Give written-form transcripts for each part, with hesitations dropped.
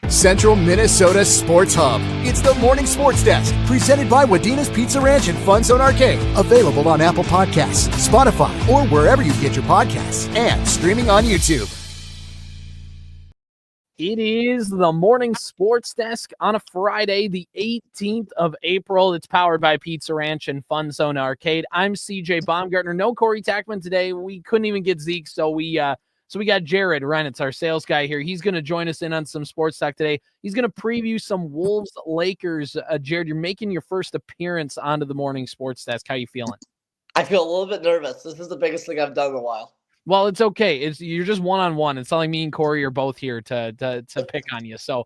Central Minnesota Sports Hub. It's the Morning Sports Desk, presented by Wadena's Pizza Ranch and FunZone Arcade. Available on Apple Podcasts, Spotify, or wherever you get your podcasts, and streaming on YouTube. It is the Morning Sports Desk on a Friday, the 18th of April. It's powered by Pizza Ranch and FunZone Arcade. I'm CJ Baumgartner. No Corey Tackman today. We couldn't even get Zeke, so we got Jared Reinitz, our sales guy here. He's going to join us in on some sports talk today. He's going to preview some Wolves-Lakers. Jared, you're making your first appearance onto the Morning Sports Desk. How you feeling? I feel a little bit nervous. This is the biggest thing I've done in a while. Well, it's okay. You're just one-on-one. It's not like me and Corey are both here to pick on you. So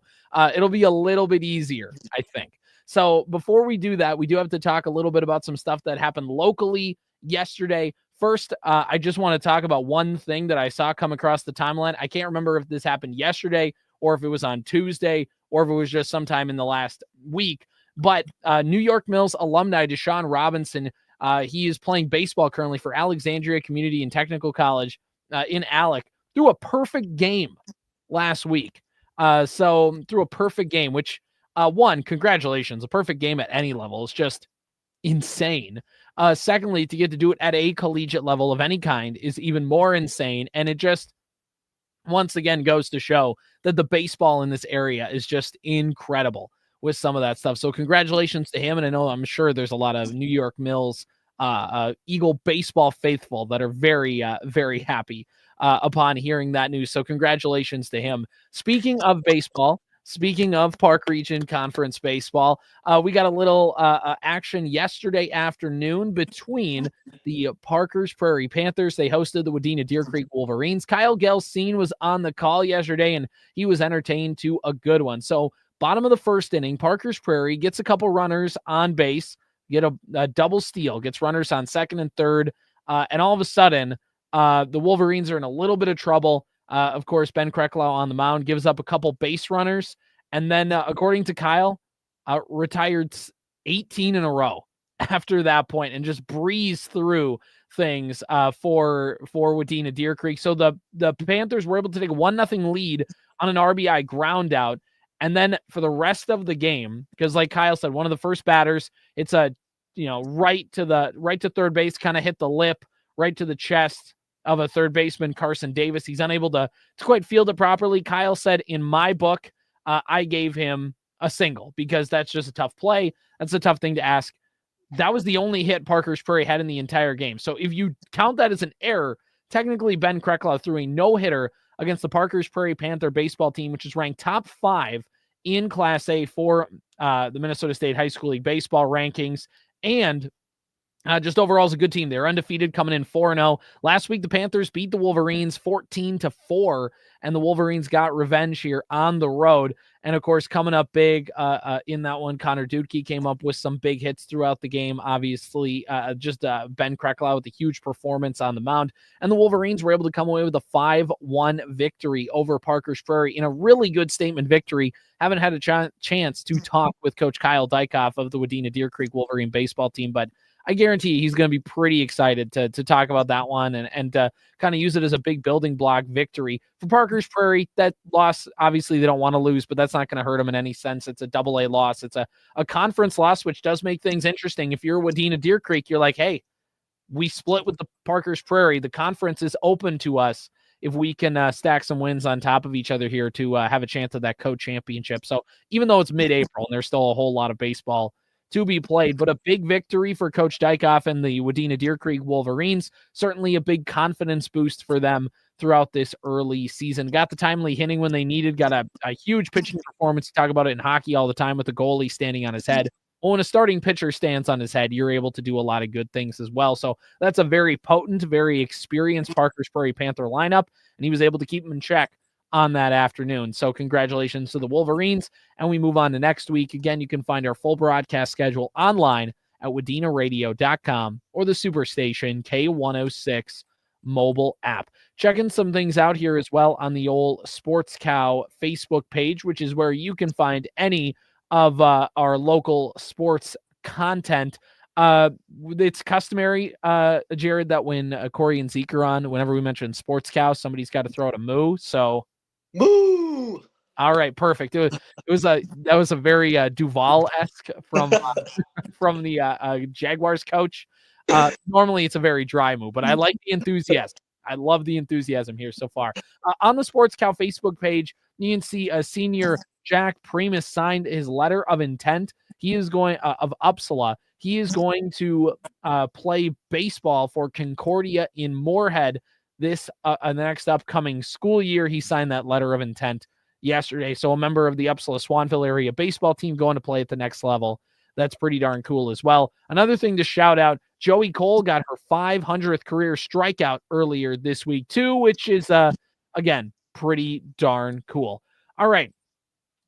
it'll be a little bit easier, I think. So before we do that, we do have to talk a little bit about some stuff that happened locally yesterday. First, I just want to talk about one thing that I saw come across the timeline. I can't remember if this happened yesterday or if it was on Tuesday or if it was just sometime in the last week. But New York Mills alumni Deshaun Robinson, he is playing baseball currently for Alexandria Community and Technical College in Alec, threw a perfect game last week. So through a perfect game, which one, congratulations. A perfect game at any level is just insane. Secondly, to get to do it at a collegiate level of any kind is even more insane. And it just once again goes to show that the baseball in this area is just incredible with some of that stuff. So congratulations to him. And I'm sure there's a lot of New York Mills Eagle baseball faithful that are very, very happy upon hearing that news. So congratulations to him. Speaking of baseball, speaking of Park Region Conference baseball, we got a little action yesterday afternoon between the Parker's Prairie Panthers. They hosted the Wadena Deer Creek Wolverines. Kyle Gelsine was on the call yesterday, and he was entertained to a good one. So bottom of the first inning, Parker's Prairie gets a couple runners on base, get a double steal, gets runners on second and third, and all of a sudden, the Wolverines are in a little bit of trouble. Of course, Ben Krecklau on the mound gives up a couple base runners, and then, according to Kyle, retired 18 in a row after that point and just breezed through things for Wadena Deer Creek. So the Panthers were able to take a 1-0 lead on an RBI ground out. And then for the rest of the game, because like Kyle said, one of the first batters, it's a, right to third base, kind of hit the lip, right to the chest of a third baseman, Carson Davis. He's unable to quite field it properly. Kyle said, in my book, I gave him a single because that's just a tough play. That's a tough thing to ask. That was the only hit Parker's Prairie had in the entire game. So if you count that as an error, technically Ben Krecklau threw a no-hitter against the Parker's Prairie Panther baseball team, which is ranked top 5 in Class A for the Minnesota State High School League baseball rankings. And just overall is a good team. They're undefeated, coming in 4-0. Last week, the Panthers beat the Wolverines 14-4, and the Wolverines got revenge here on the road. And, of course, coming up big in that one, Connor Dudke came up with some big hits throughout the game. Obviously, Ben Krecklau with a huge performance on the mound. And the Wolverines were able to come away with a 5-1 victory over Parker's Prairie in a really good statement victory. Haven't had a chance to talk with Coach Kyle Dykoff of the Wadena Deer Creek Wolverine baseball team, but I guarantee he's going to be pretty excited to talk about that one and kind of use it as a big building block victory. For Parker's Prairie, that loss, obviously they don't want to lose, but that's not going to hurt them in any sense. It's a AA loss. It's a conference loss, which does make things interesting. If you're Wadena Deer Creek, you're like, hey, we split with the Parker's Prairie. The conference is open to us if we can stack some wins on top of each other here to have a chance at that co-championship. So even though it's mid-April and there's still a whole lot of baseball to be played, but a big victory for Coach Dykoff and the Wadena Deer Creek Wolverines. Certainly a big confidence boost for them throughout this early season. Got the timely hitting when they needed, got a huge pitching performance. Talk about it in hockey all the time with the goalie standing on his head. Well, when a starting pitcher stands on his head, you're able to do a lot of good things as well. So that's a very potent, very experienced Parker's Prairie Panther lineup, and he was able to keep them in check on that afternoon. So congratulations to the Wolverines, and we move on to next week. Again, you can find our full broadcast schedule online at wadenaradio.com or the Superstation K106 mobile app. Checking some things out here as well on the old Sports Cow Facebook page, which is where you can find any of our local sports content. It's customary, Jared, that when Corey and Zeke are on, whenever we mention Sports Cow, somebody's got to throw out a moo. So moo. All right, perfect. That was a very Duval-esque from from the Jaguars coach. Normally it's a very dry move, but I like the enthusiasm. I love the enthusiasm here so far. On the Sports Cow Facebook page, you can see a senior Jack Primus signed his letter of intent. He is going of Uppsala. He is going to play baseball for Concordia in Moorhead this the next upcoming school year. He signed that letter of intent yesterday. So a member of the Uppsala Swanville area baseball team going to play at the next level. That's pretty darn cool as well. Another thing to shout out, Joey Cole got her 500th career strikeout earlier this week too, which is, again, pretty darn cool. All right.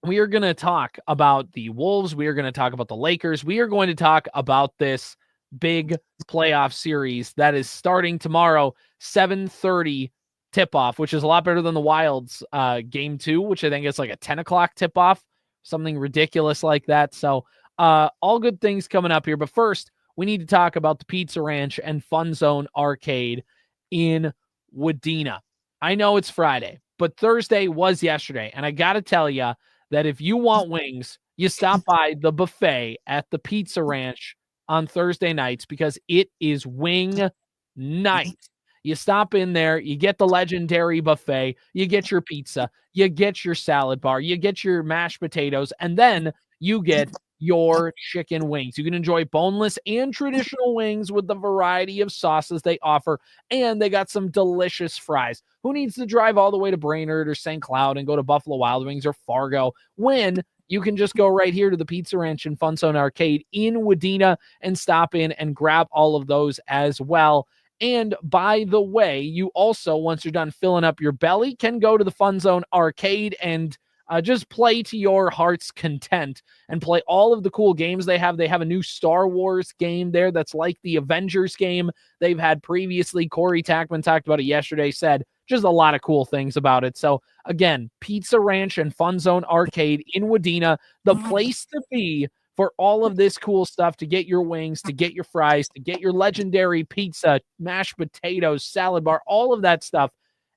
We are going to talk about the Wolves. We are going to talk about the Lakers. We are going to talk about this big playoff series that is starting tomorrow, 7:30 tip-off, which is a lot better than the Wild's game 2, which I think is like a 10 o'clock tip-off, something ridiculous like that. So all good things coming up here. But first, we need to talk about the Pizza Ranch and FunZone Arcade in Wadena. I know it's Friday, but Thursday was yesterday. And I got to tell you that if you want wings, you stop by the buffet at the Pizza Ranch on Thursday nights because it is wing night. You stop in there, you get the legendary buffet, you get your pizza, you get your salad bar, you get your mashed potatoes, and then you get your chicken wings. You can enjoy boneless and traditional wings with the variety of sauces they offer, and they got some delicious fries. Who needs to drive all the way to Brainerd or St. Cloud and go to Buffalo Wild Wings or Fargo when you can just go right here to the Pizza Ranch and FunZone Arcade in Wadena and stop in and grab all of those as well. And by the way, you also, once you're done filling up your belly, can go to the FunZone Arcade and just play to your heart's content and play all of the cool games they have. They have a new Star Wars game there that's like the Avengers game they've had previously. Corey Tackman talked about it yesterday, said just a lot of cool things about it. So again, Pizza Ranch and FunZone Arcade in Wadena, the place to be for all of this cool stuff, to get your wings, to get your fries, to get your legendary pizza, mashed potatoes, salad bar, all of that stuff.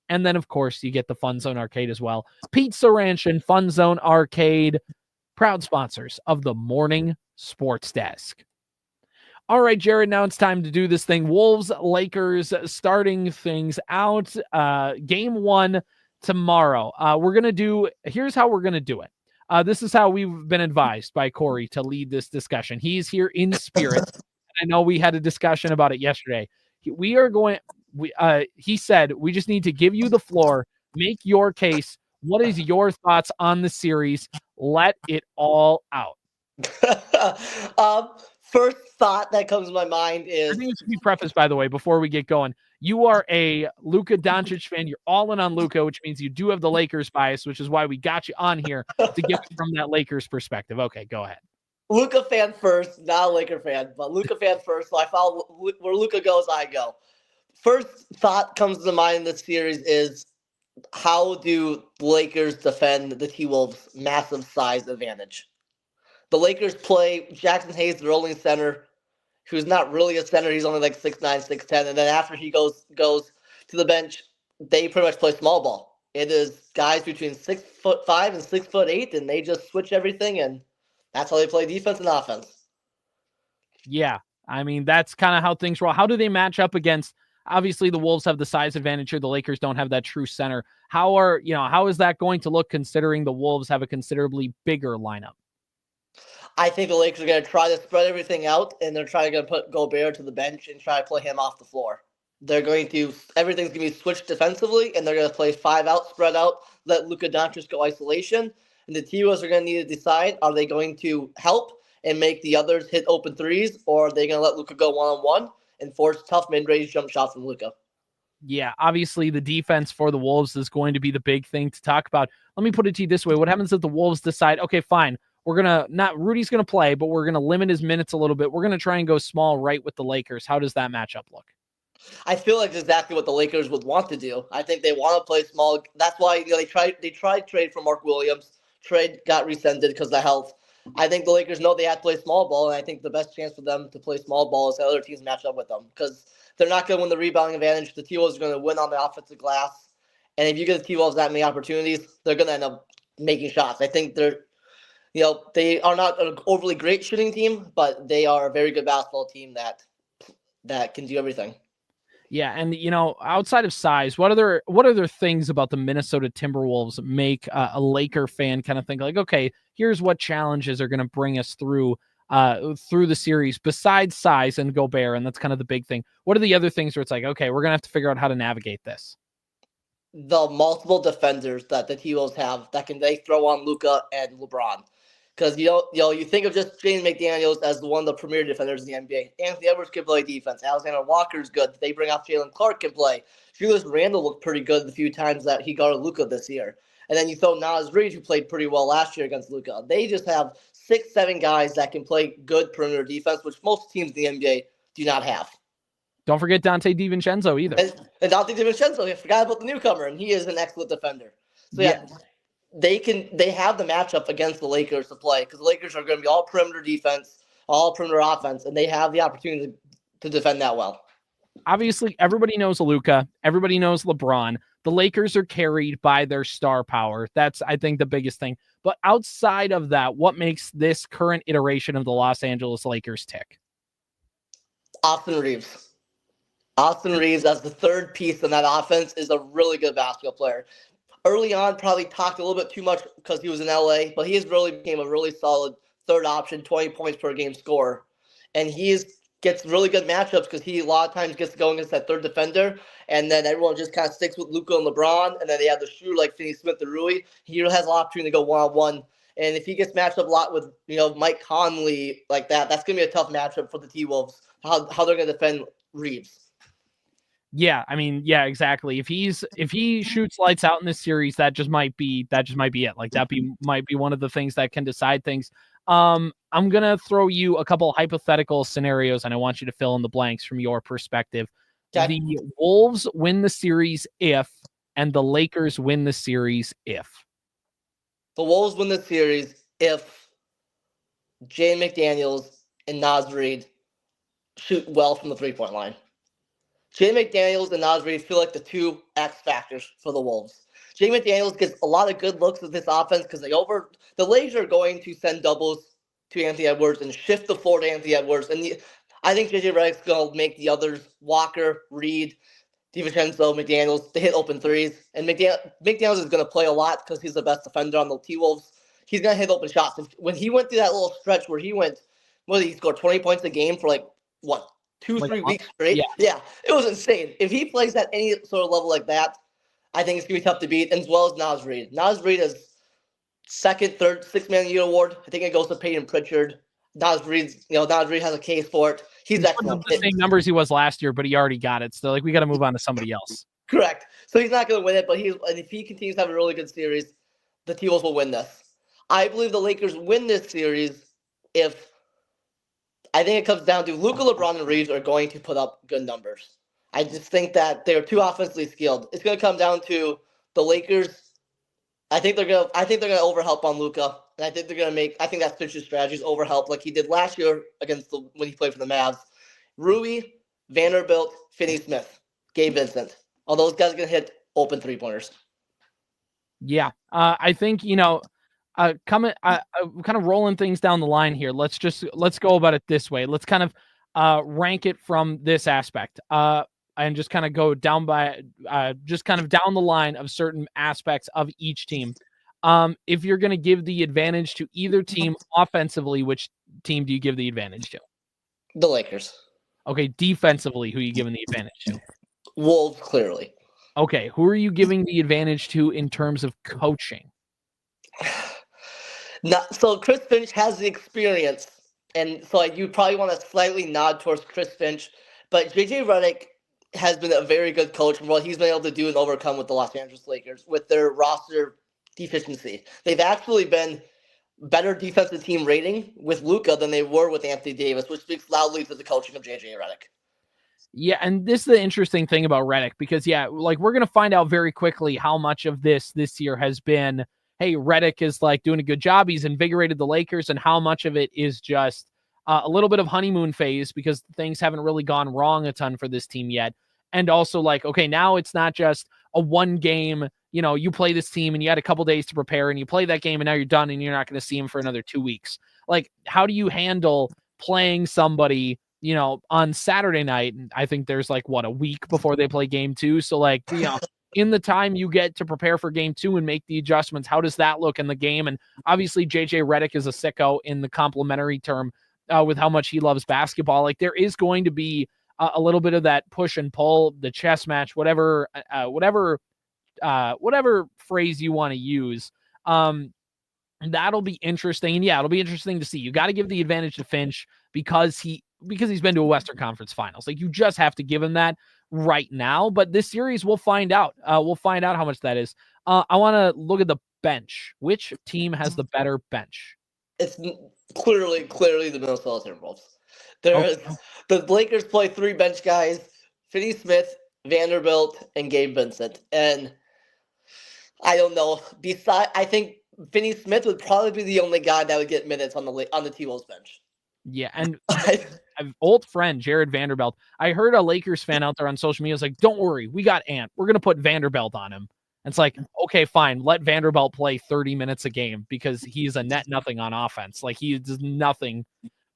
And then, of course, you get the FunZone Arcade as well. Pizza Ranch and FunZone Arcade, proud sponsors of the Morning Sports Desk. All right, Jared, now it's time to do this thing. Wolves, Lakers, starting things out. Game 1 tomorrow. Here's how we're going to do it. This is how we've been advised by Corey to lead this discussion. He's here in spirit. I know we had a discussion about it yesterday. He said, we just need to give you the floor, make your case. What is your thoughts on the series? Let it all out. First thought that comes to my mind is... I think it should be prefaced, by the way, before we get going. You are a Luka Doncic fan. You're all in on Luka, which means you do have the Lakers bias, which is why we got you on here to get from that Lakers perspective. Okay, go ahead. Luka fan first, not a Laker fan, but Luka fan first. So I follow where Luka goes, I go. First thought comes to mind in this series is, how do the Lakers defend the T-Wolves' massive size advantage? The Lakers play Jackson Hayes, their only center, who's not really a center. He's only like 6'9", 6'10". And then after he goes to the bench, they pretty much play small ball. It is guys between 6'5" and 6'8", and they just switch everything, and that's how they play defense and offense. Yeah, I mean, that's kind of how things roll. How do they match up against... Obviously, the Wolves have the size advantage here. The Lakers don't have that true center. How is that going to look considering the Wolves have a considerably bigger lineup? I think the Lakers are going to try to spread everything out, and they're trying to put Gobert to the bench and try to play him off the floor. Everything's going to be switched defensively, and they're going to play 5 out, spread out, let Luka Doncic go isolation. And the T-Wolves are going to need to decide, are they going to help and make the others hit open threes, or are they going to let Luka go one-on-one and force tough mid-range jump shots from Luka? Yeah, obviously the defense for the Wolves is going to be the big thing to talk about. Let me put it to you this way. What happens if the Wolves decide, okay, fine, Rudy's going to play, but we're going to limit his minutes a little bit. We're going to try and go small right with the Lakers. How does that matchup look? I feel like exactly what the Lakers would want to do. I think they want to play small. That's why they tried trade for Mark Williams. Trade got rescinded because of health. I think the Lakers know they have to play small ball, and I think the best chance for them to play small ball is that other teams match up with them, because they're not going to win the rebounding advantage. The T-Wolves are going to win on the offensive glass, and if you give the T-Wolves that many opportunities, they're going to end up making shots. I think they are not an overly great shooting team, but they are a very good basketball team that can do everything. Yeah, and outside of size, what other things about the Minnesota Timberwolves make a Laker fan kind of think like, okay, here's what challenges are going to bring us through the series besides size and Gobert, and that's kind of the big thing. What are the other things where it's like, okay, we're going to have to figure out how to navigate this? The multiple defenders that the T-Wolves have that they throw on Luka and LeBron. Because you think of just James McDaniels as one of the premier defenders in the NBA. Anthony Edwards can play defense. Alexander Walker's good. They bring off Jalen Clark can play. Julius Randle looked pretty good the few times that he guarded Luka this year. And then you throw Naz Reid, who played pretty well last year against Luka. They just have 6-7 guys that can play good perimeter defense, which most teams in the NBA do not have. Don't forget Dante DiVincenzo either. And Dante DiVincenzo, I forgot about the newcomer, and he is an excellent defender. So yeah. They have the matchup against the Lakers to play because the Lakers are going to be all perimeter defense, all perimeter offense, and they have the opportunity to defend that well. Obviously, everybody knows Luka. Everybody knows LeBron. The Lakers are carried by their star power. That's, I think, the biggest thing. But outside of that, what makes this current iteration of the Los Angeles Lakers tick? Austin Reeves. Austin Reeves as the third piece in that offense is a really good basketball player. Early on, probably talked a little bit too much because he was in LA, but he has really became a really solid third option, 20 points per game scorer. And he gets really good matchups because he a lot of times gets to go against that third defender, and then everyone just kind of sticks with Luka and LeBron, and then they have the shooter like Finney-Smith and Rui. He has a lot of opportunity to go one-on-one. And if he gets matched up a lot with Mike Conley like that, that's going to be a tough matchup for the T-Wolves, how they're going to defend Reeves. Yeah, I mean, yeah, exactly. If he shoots lights out in this series, that just might be it. Like might be one of the things that can decide things. I'm gonna throw you a couple hypothetical scenarios, and I want you to fill in the blanks from your perspective. Okay. The Wolves win the series if, and the Lakers win the series if. The Wolves win the series if Jay McDaniels and Naz Reid shoot well from the three-point line. Jay McDaniels and Naz Reid feel like the two X factors for the Wolves. Jay McDaniels gets a lot of good looks with this offense because the Lakers are going to send doubles to Anthony Edwards and shift the floor to Anthony Edwards. And I think JJ Redick's going to make the others, Walker, Reid, DiVincenzo, McDaniels, to hit open threes. And McDaniels is going to play a lot because he's the best defender on the T-Wolves. He's going to hit open shots. When he went through that little stretch where he scored 20 points a game for 2-3 weeks straight. Yeah, it was insane. If he plays at any sort of level like that, I think it's going to be tough to beat, as well as Naz Reid. Naz Reid is second, third, sixth man of the year award. I think it goes to Peyton Pritchard. Naz Reid has a case for it. He's excellent. The same numbers he was last year, but he already got it. So we got to move on to somebody else. Correct. So he's not going to win it, but if he continues to have a really good series, the T-Wolves will win this. I believe the Lakers win this series if I think it comes down to Luka, LeBron, and Reeves are going to put up good numbers. I just think that they're too offensively skilled. It's going to come down to the Lakers. I think they're going to overhelp on Luka, and I think that's Finch's strategy is overhelp like he did last year when he played for the Mavs. Rui, Vanderbilt, Finney-Smith, Gabe Vincent. All those guys are going to hit open three-pointers. Yeah, I think kind of rolling things down the line here. Let's go about it this way. Let's kind of rank it from this aspect. And just kind of go down down the line of certain aspects of each team. If you're going to give the advantage to either team offensively, which team do you give the advantage to? The Lakers. Okay, defensively, who are you giving the advantage to? Wolves, clearly. Okay, who are you giving the advantage to in terms of coaching? So Chris Finch has the experience, and so you probably want to slightly nod towards Chris Finch, but JJ Redick has been a very good coach from what he's been able to do and overcome with the Los Angeles Lakers with their roster deficiency. They've actually been better defensive team rating with Luka than they were with Anthony Davis, which speaks loudly to the coaching of JJ Redick. Yeah, and this is the interesting thing about Redick because, we're going to find out very quickly how much of this year has been, hey, Redick is doing a good job. He's invigorated the Lakers, and how much of it is just a little bit of honeymoon phase because things haven't really gone wrong a ton for this team yet. And also okay, now it's not just a one game, you play this team and you had a couple days to prepare and you play that game and now you're done and you're not going to see them for another 2 weeks. Like, how do you handle playing somebody, on Saturday night? And I think there's like a week before they play game 2. So like, in the time you get to prepare for game 2 and make the adjustments, how does that look in the game? And obviously JJ Redick is a sicko in the complimentary term with how much he loves basketball. Like, there is going to be a little bit of that push and pull, the chess match, whatever phrase you want to use. That'll be interesting. And yeah, it'll be interesting to see. You got to give the advantage to Finch because he's been to a Western Conference Finals. Like, you just have to give him that right now. But this series, we'll find out. We'll find out how much that is. I want to look at the bench. Which team has the better bench? It's clearly the Minnesota Timberwolves. The Lakers play 3 bench guys: Finney Smith, Vanderbilt, and Gabe Vincent. And I don't know. I think Finney Smith would probably be the only guy that would get minutes on the T-Wolves bench. Yeah, and an old friend, Jared Vanderbilt, I heard a Lakers fan out there on social media was like, don't worry, we got Ant. We're going to put Vanderbilt on him. And it's like, okay, fine. Let Vanderbilt play 30 minutes a game because he's a net nothing on offense. Like, he does nothing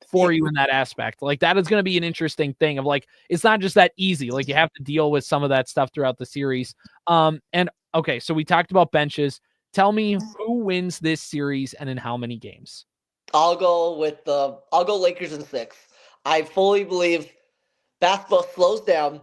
for you in that aspect. Like, that is going to be an interesting thing of like, it's not just that easy. Like, you have to deal with some of that stuff throughout the series. And okay, so we talked about benches. Tell me who wins this series and in how many games. I'll go Lakers in 6. I fully believe basketball slows down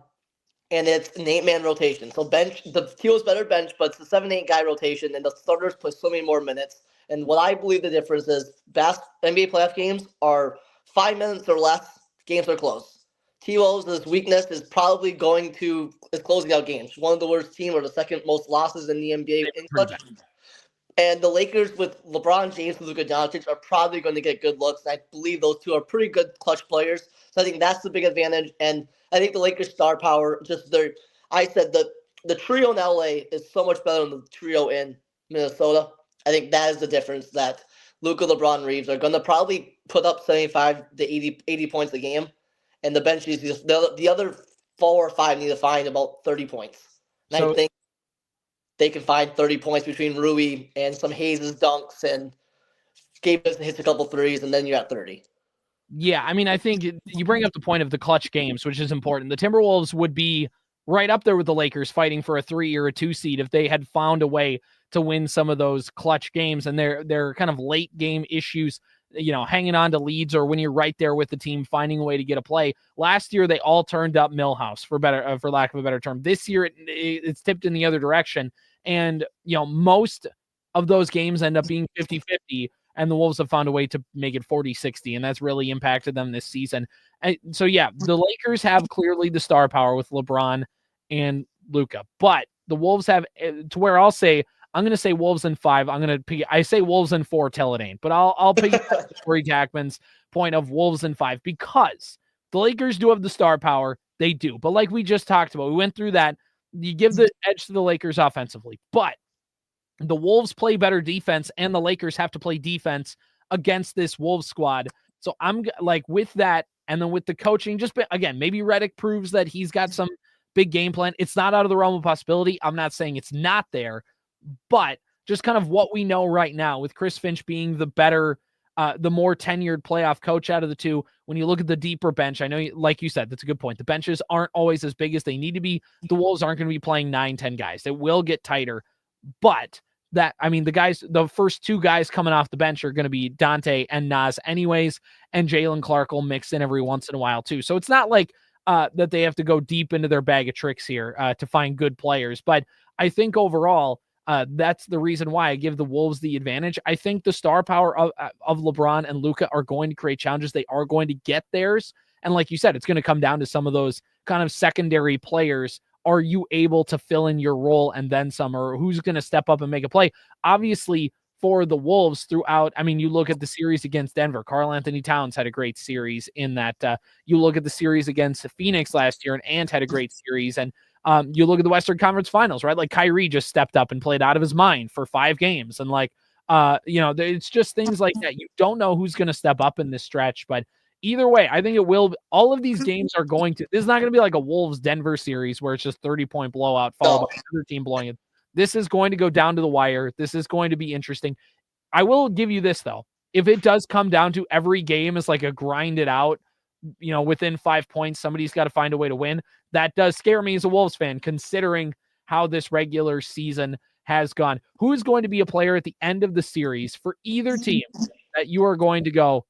and it's an 8-man rotation. So the T-Wolves better bench, but it's a 7-8 guy rotation and the starters play so many more minutes. And what I believe the difference is, NBA playoff games are 5 minutes or less, games are close. T-Wolves' weakness is probably closing out games. One of the worst teams, or the second most losses in the NBA in clutch. And the Lakers with LeBron James and Luka Doncic are probably going to get good looks. I believe those two are pretty good clutch players. So I think that's the big advantage. And I think the Lakers' star power, the trio in LA is so much better than the trio in Minnesota. I think that is the difference, that Luka, LeBron, Reeves are going to probably put up 75 to 80 points a game. And the bench is the other 4 or 5 need to find about 30 points. And I think they can find 30 points between Rui and some Hayes' dunks and Gabe hits a couple threes, and then you're at 30. Yeah, I mean, I think you bring up the point of the clutch games, which is important. The Timberwolves would be right up there with the Lakers fighting for a 3 or a 2 seed if they had found a way to win some of those clutch games, and their kind of late game issues, hanging on to leads, or when you're right there with the team, finding a way to get a play. Last year, they all turned up Millhouse, for lack of a better term. This year, it's tipped in the other direction. And, most of those games end up being 50-50, and the Wolves have found a way to make it 40-60, and that's really impacted them this season. And so, yeah, the Lakers have clearly the star power with LeBron and Luka, but the Wolves have, to where I'm going to say Wolves in 5. I say Wolves in 4 till it ain't, but I'll pick Corey Tackman's point of Wolves in 5 because the Lakers do have the star power. They do. But like we just talked about, we went through that. You give the edge to the Lakers offensively, but the Wolves play better defense and the Lakers have to play defense against this Wolves squad. So I'm like, with that, and then with the coaching, again, maybe Redick proves that he's got some big game plan. It's not out of the realm of possibility. I'm not saying it's not there, but just kind of what we know right now with Chris Finch being the better, the more tenured playoff coach out of the two. When you look at the deeper bench, I know, like you said, that's a good point. The benches aren't always as big as they need to be. The Wolves aren't going to be playing 9-10 guys. It will get tighter, but the first 2 guys coming off the bench are going to be Dante and Nas anyways, and Jalen Clark will mix in every once in a while too. So it's not like that they have to go deep into their bag of tricks here to find good players. But I think overall, that's the reason why I give the Wolves the advantage. I think the star power of LeBron and Luka are going to create challenges. They are going to get theirs. And like you said, it's going to come down to some of those kind of secondary players. Are you able to fill in your role and then some, or who's going to step up and make a play? Obviously, for the Wolves throughout, I mean, you look at the series against Denver, Karl Anthony Towns had a great series in that. You look at the series against Phoenix last year, and Ant had a great series. And you look at the Western Conference Finals, right? Like Kyrie just stepped up and played out of his mind for 5 games. And it's just things like that. You don't know who's going to step up in this stretch, but either way, I think all of these games are this is not going to be like a Wolves Denver series where it's just 30-point blowout followed by another team blowing it. This is going to go down to the wire. This is going to be interesting. I will give you this, though. If it does come down to every game is like a grind it out, within 5 points, somebody's got to find a way to win. That does scare me as a Wolves fan, considering how this regular season has gone. Who is going to be a player at the end of the series for either team that you are going to go,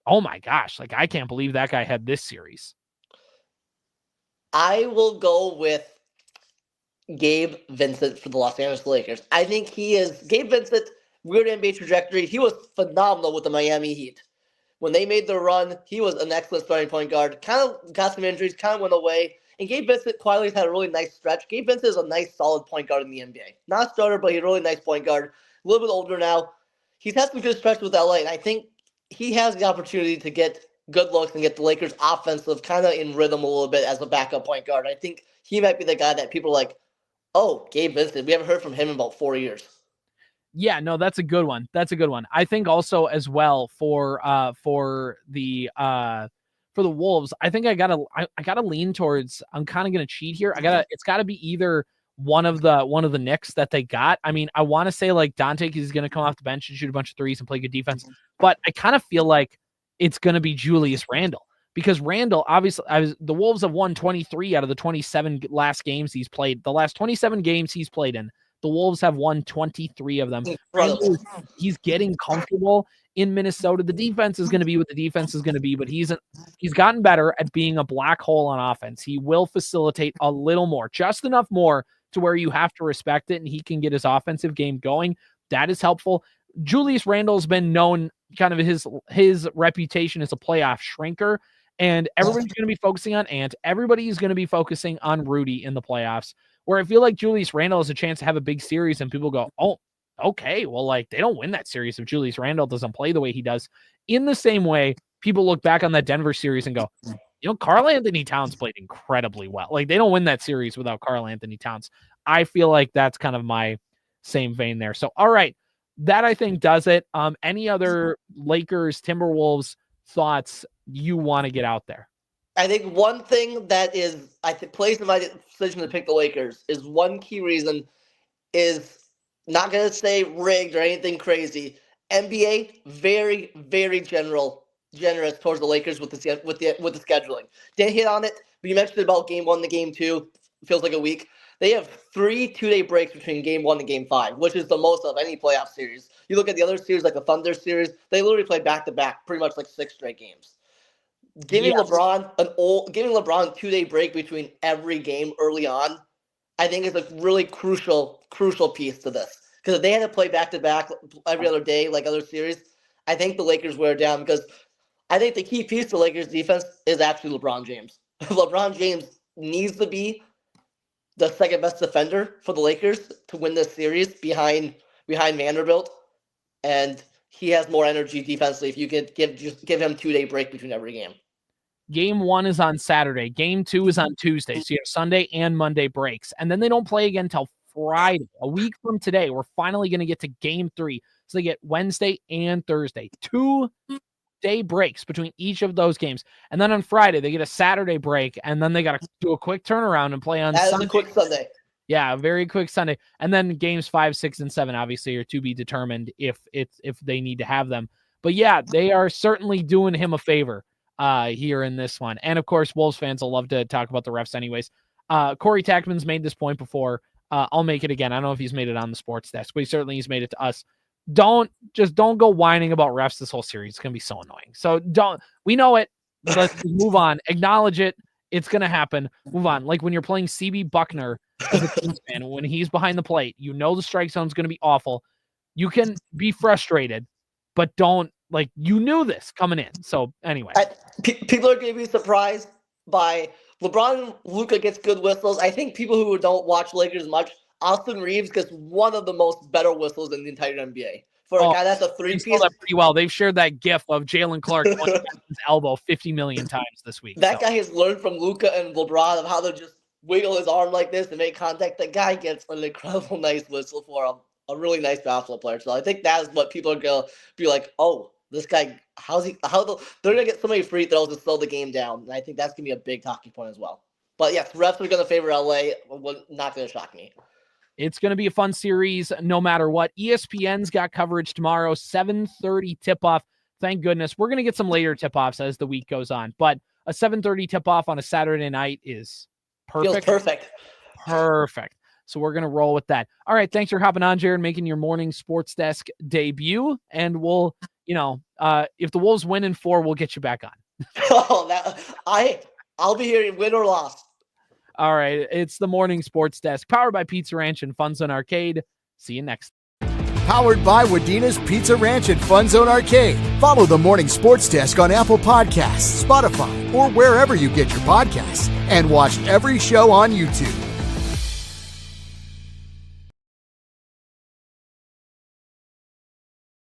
oh my gosh, like I can't believe that guy had this series? I will go with Gabe Vincent for the Los Angeles Lakers. I think Gabe Vincent, weird NBA trajectory. He was phenomenal with the Miami Heat. When they made the run, he was an excellent starting point guard. Kind of got some injuries, kind of went away. And Gabe Vincent quietly had a really nice stretch. Gabe Vincent is a nice, solid point guard in the NBA. Not a starter, but he's a really nice point guard. A little bit older now. He's had some good stretches with LA, and I think he has the opportunity to get good looks and get the Lakers offensive kind of in rhythm a little bit as a backup point guard. I think he might be the guy that people are like, oh, Gabe Vincent. We haven't heard from him in about 4 years. Yeah, no, that's a good one. I think also as well for the Wolves, I think I gotta lean towards. I'm kind of gonna cheat here. It's gotta be either one of the Knicks that they got. I mean, I want to say like Dante is gonna come off the bench and shoot a bunch of threes and play good defense, but I kind of feel like it's gonna be Julius Randle. Because Randle, obviously, the Wolves have won 23 out of the 27 last games he's played. The last 27 games he's played in, the Wolves have won 23 of them. Randle, he's getting comfortable in Minnesota. The defense is going to be what the defense is going to be, but he's gotten better at being a black hole on offense. He will facilitate a little more, just enough more to where you have to respect it, and he can get his offensive game going. That is helpful. Julius Randle's been known, kind of his reputation as a playoff shrinker. And everybody's going to be focusing on Ant. Everybody is going to be focusing on Rudy in the playoffs, where I feel like Julius Randle has a chance to have a big series and people go, oh, okay, well, like they don't win that series if Julius Randle doesn't play the way he does. In the same way, people look back on that Denver series and go, Karl Anthony Towns played incredibly well. Like they don't win that series without Karl Anthony Towns. I feel like that's kind of my same vein there. So, all right, that I think does it. Any other Lakers, Timberwolves thoughts you want to get out there? I think one thing that plays in my decision to pick the Lakers is one key reason is not going to say rigged or anything crazy. NBA very, very generous towards the Lakers with the scheduling. Didn't hit on it, but you mentioned about game 1 to game 2. Feels like a week. They have 3 2-day breaks between game 1 and game 5, which is the most of any playoff series. You look at the other series, like the Thunder series, they literally play back-to-back, pretty much like 6 straight games. Giving LeBron a 2-day break between every game early on, I think is a really crucial piece to this. Because if they had to play back-to-back every other day, like other series, I think the Lakers wear down. Because I think the key piece to Lakers defense is actually LeBron James. LeBron James needs to be the second best defender for the Lakers to win this series behind Vanderbilt, and he has more energy defensively if you could give him 2-day break between every game. Game 1 is on Saturday. Game 2 is on Tuesday. So you have Sunday and Monday breaks. And then they don't play again until Friday. A week from today, we're finally going to get to game 3. So they get Wednesday and Thursday. 2-day breaks between each of those games. And then on Friday, they get a Saturday break. And then they got to do a quick turnaround and play on Sunday. A quick Sunday. Yeah, a very quick Sunday. And then games 5, 6, and 7 obviously are to be determined if they need to have them. But yeah, they are certainly doing him a favor here in this one. And of course, Wolves fans will love to talk about the refs anyways. Corey Tackman's made this point before. I'll make it again. I don't know if he's made it on the sports desk, but he's made it to us. Don't go whining about refs this whole series. It's going to be so annoying. So we know it. Let's move on. Acknowledge it. It's going to happen. Move on. Like when you're playing CB Buckner as a Kings fan, when he's behind the plate, the strike zone is going to be awful. You can be frustrated, but don't, like, you knew this coming in. So anyway. People are going to be surprised by LeBron and Luka gets good whistles. I think people who don't watch Lakers much, Austin Reeves gets one of the most better whistles in the entire NBA. For a guy that's a 3-piece. That pretty well. They've shared that gif of Jalen Clark on his elbow 50 million times this week. That guy has learned from Luka and LeBron of how to just wiggle his arm like this and make contact. The guy gets an incredible nice whistle for a really nice basketball player. So I think that is what people are going to be like, oh, this guy, they're going to get so many free throws to slow the game down. And I think that's going to be a big talking point as well. But yes, refs are going to favor LA. Not going to shock me. It's going to be a fun series no matter what. ESPN's got coverage tomorrow, 7:30 tip-off. Thank goodness. We're going to get some later tip-offs as the week goes on, but a 7:30 tip-off on a Saturday night is perfect. Feels perfect. Perfect. So we're going to roll with that. All right. Thanks for hopping on, Jared, making your morning sports desk debut. And we'll, if the Wolves win in 4, we'll get you back on. I'll be here win or loss. All right. It's the morning sports desk powered by Pizza Ranch and FunZone Arcade. See you next. Powered by Wadena's Pizza Ranch and FunZone Arcade. Follow the Morning Sports Desk on Apple Podcasts, Spotify, or wherever you get your podcasts. And watch every show on YouTube.